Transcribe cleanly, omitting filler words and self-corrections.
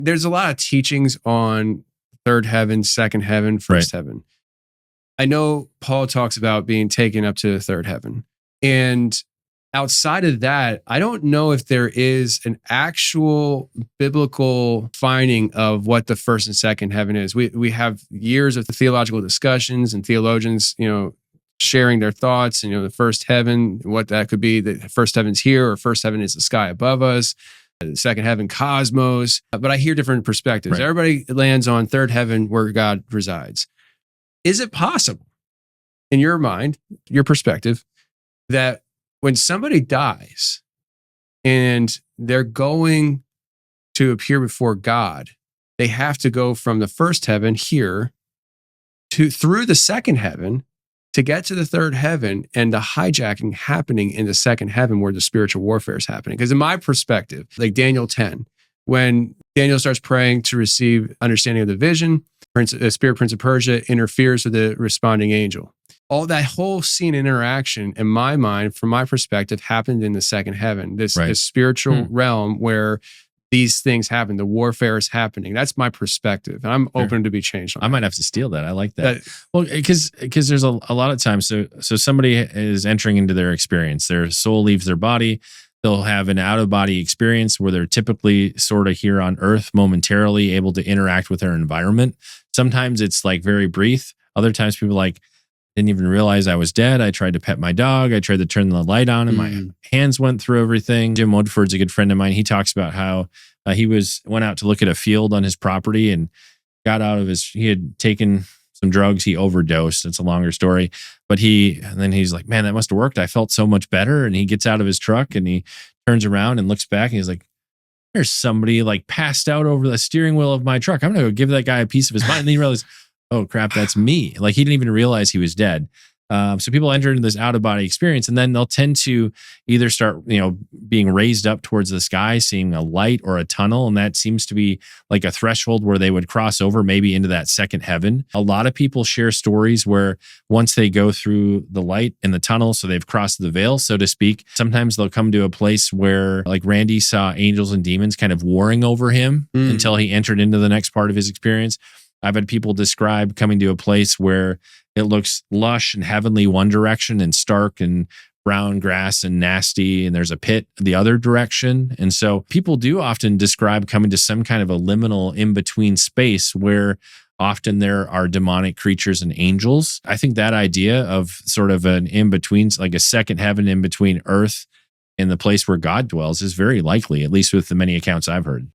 There's a lot of teachings on third heaven, second heaven, first heaven. I know Paul talks about being taken up to the third heaven. And outside of that, I don't know if there is an actual biblical finding of what the first and second heaven is. We have years of theological discussions and theologians, sharing their thoughts, and the first heaven, what that could be. The first heaven's here, or first heaven is the sky above us. The second heaven, cosmos. But I hear different perspectives. Right. Everybody lands on third heaven where God resides. Is it possible, in your mind, your perspective, that when somebody dies and they're going to appear before God, they have to go from the first heaven here through the second heaven to get to the third heaven, and the hijacking happening in the second heaven where the spiritual warfare is happening? Because in my perspective, like Daniel 10, when Daniel starts praying to receive understanding of the vision, the spirit prince of Persia interferes with the responding angel. All that whole scene interaction, in my mind, from my perspective, happened in the second heaven, this spiritual realm where these things happen. The warfare is happening. That's my perspective. And I'm open to be changed on I might have to steal that. I like that. Well, because there's a lot of times, so somebody is entering into their experience. Their soul leaves their body. They'll have an out-of-body experience where they're typically sort of here on Earth, momentarily able to interact with their environment. Sometimes it's like very brief. Other times people didn't even realize I was dead. I tried to pet my dog. I tried to turn the light on and my hands went through everything. Jim Woodford's a good friend of mine. He talks about how he went out to look at a field on his property and he had taken some drugs. He overdosed. It's a longer story, but then he's like, man, that must've worked. I felt so much better. And he gets out of his truck and he turns around and looks back and he's like, there's somebody passed out over the steering wheel of my truck. I'm going to go give that guy a piece of his mind. And then he realized, oh crap, that's me. He didn't even realize he was dead. So people enter into this out-of-body experience, and then they'll tend to either start, being raised up towards the sky, seeing a light or a tunnel, and that seems to be like a threshold where they would cross over maybe into that second heaven. A lot of people share stories where once they go through the light in the tunnel, so they've crossed the veil, so to speak, sometimes they'll come to a place where, like Randy saw angels and demons kind of warring over him until he entered into the next part of his experience. I've had people describe coming to a place where it looks lush and heavenly one direction and stark and brown grass and nasty, and there's a pit the other direction. And so people do often describe coming to some kind of a liminal in-between space where often there are demonic creatures and angels. I think that idea of sort of an in-between, like a second heaven in between earth and the place where God dwells, is very likely, at least with the many accounts I've heard.